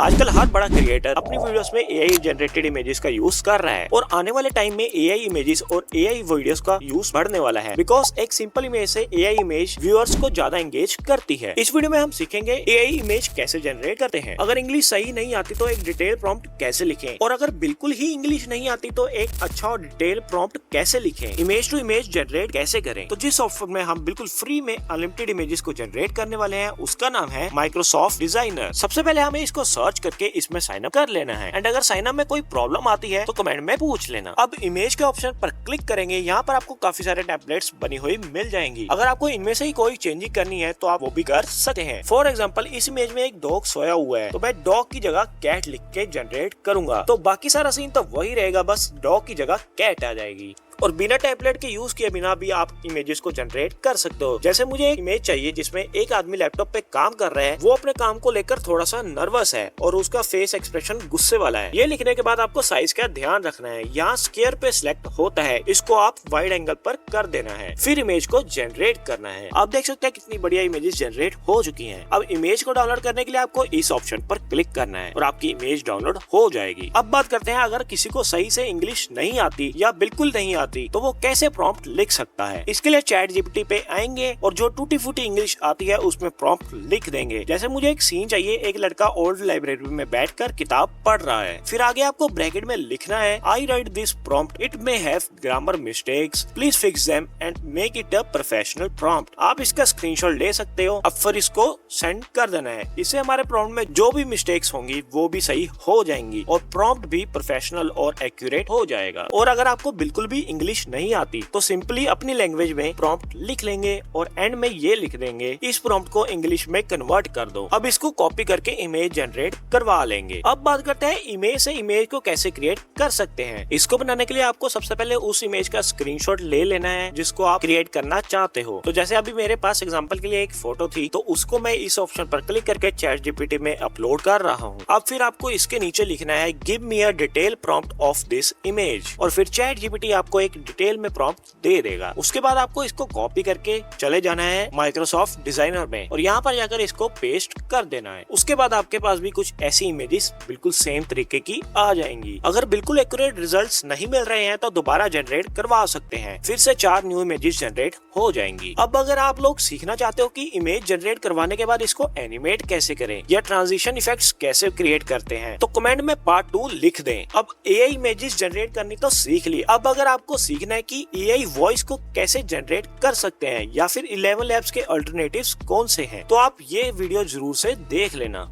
आजकल हर बड़ा क्रिएटर अपनी वीडियोस में एआई जनरेटेड इमेजेस का यूज कर रहा है और आने वाले टाइम में एआई इमेजेस और एआई वीडियोस का यूज बढ़ने वाला है बिकॉज एक सिंपल इमेज से एआई इमेज व्यूअर्स को ज्यादा एंगेज करती है। इस वीडियो में हम सीखेंगे एआई इमेज कैसे जनरेट करते हैं, अगर इंग्लिश सही नहीं आती तो एक डिटेल प्रॉम्प्ट कैसे लिखें, और अगर बिल्कुल ही इंग्लिश नहीं आती तो एक अच्छा और डिटेल प्रॉम्प्ट कैसे लिखें, इमेज टू इमेज जनरेट कैसे करें। तो जिस सॉफ्टवेयर में हम बिल्कुल फ्री में अनलिमिटेड इमेजेस को जनरेट करने वाले हैं उसका नाम है माइक्रोसॉफ्ट डिजाइनर। सबसे पहले हमें इसको सर्च करके इसमें साइन अप कर लेना है एंड अगर साइन अप में कोई प्रॉब्लम आती है तो कमेंट में पूछ लेना। अब इमेज के ऑप्शन पर क्लिक करेंगे, यहाँ पर आपको काफी सारे टेम्पलेट्स बनी हुई मिल जाएंगी। अगर आपको इनमें से ही कोई चेंजिंग करनी है तो आप वो भी कर सकते हैं। फॉर एग्जाम्पल इस इमेज में एक डॉग सोया हुआ है तो मैं डॉग की जगह कैट लिख के जनरेट करूंगा, तो बाकी सारा सीन तो वही रहेगा, बस डॉग की जगह कैट आ जाएगी। और बिना टेम्पलेट के यूज किए बिना भी आप इमेजेस को जनरेट कर सकते हो। जैसे मुझे एक इमेज चाहिए जिसमें एक आदमी लैपटॉप पे काम कर रहा है, वो अपने काम को लेकर थोड़ा सा नर्वस है और उसका फेस एक्सप्रेशन गुस्से वाला है। ये लिखने के बाद आपको साइज का ध्यान रखना है, यहाँ स्क्वायर पे सिलेक्ट होता है, इसको आप वाइड एंगल पर कर देना है, फिर इमेज को जनरेट करना है। आप देख सकते हैं कितनी बढ़िया इमेजेस जनरेट हो चुकी हैं। अब इमेज को डाउनलोड करने के लिए आपको इस ऑप्शन पर क्लिक करना है और आपकी इमेज डाउनलोड हो जाएगी। अब बात करते हैं अगर किसी को सही से इंग्लिश नहीं आती या बिल्कुल नहीं आती तो वो कैसे प्रॉम्प्ट लिख सकता है। इसके लिए चैट जीपीटी पे आएंगे और जो टूटी फूटी इंग्लिश आती है उसमें प्रॉम्प्ट लिख देंगे। जैसे मुझे एक सीन चाहिए, एक लड़का ओल्ड लाइब्रेरी में बैठकर किताब पढ़ रहा है, फिर आगे आपको ब्रैकेट में लिखना है I write this prompt, it may have grammar mistakes, please fix them and make it a professional prompt. आप इसका स्क्रीनशॉट ले सकते हो, अब फिर इसको सेंड कर देना है। इससे हमारे प्रॉम्प्ट में जो भी मिस्टेक्स होंगी वो भी सही हो जाएंगी और प्रॉम्प्ट भी प्रोफेशनल और एक्यूरेट हो जाएगा। और अगर आपको बिल्कुल भी इंग्लिश नहीं आती तो सिंपली अपनी लैंग्वेज में प्रॉम्प्ट लिख लेंगे और एंड में ये लिख देंगे इस प्रॉम्प्ट को इंग्लिश में कन्वर्ट कर दो। अब इसको कॉपी करके इमेज जनरेट करवा लेंगे। अब बात करते हैं इमेज से इमेज को कैसे क्रिएट कर सकते हैं। इसको बनाने के लिए आपको सबसे पहले उस इमेज का स्क्रीनशॉट ले लेना है जिसको आप क्रिएट करना चाहते हो। तो जैसे अभी मेरे पास एग्जांपल के लिए एक फोटो थी तो उसको मैं इस ऑप्शन पर क्लिक करके चैट जीपीटी में अपलोड कर रहा हूँ। अब फिर आपको इसके नीचे लिखना है give me a detail prompt of this image और फिर चैट जीपीटी आपको एक डिटेल में प्रॉम्प्ट दे देगा। उसके बाद आपको इसको कॉपी करके चले जाना है माइक्रोसॉफ्ट डिजाइनर में और यहाँ पर जाकर इसको पेस्ट कर देना है। उसके बाद आपके पास भी कुछ ऐसी इमेजेस बिल्कुल सेम तरीके की आ जाएंगी। अगर बिल्कुल एक्यूरेट रिजल्ट्स नहीं मिल रहे हैं तो दोबारा जनरेट करवा सकते हैं, फिर से 4 न्यू इमेजेस जनरेट हो जाएंगी। अब अगर आप लोग सीखना चाहते हो कि इमेज जनरेट करवाने के बाद इसको एनिमेट कैसे करें या ट्रांजिशन इफेक्ट्स कैसे क्रिएट करते हैं तो कमेंट में पार्ट 2 लिख दें। अब एआई इमेजेस जनरेट करनी तो सीख ली, अब अगर आपको सीखना है कि एआई वॉइस को कैसे जनरेट कर सकते हैं या फिर 11 लैब्स के अल्टरनेटिव्स कौन से हैं तो आप ये वीडियो जरूर से देख लेना।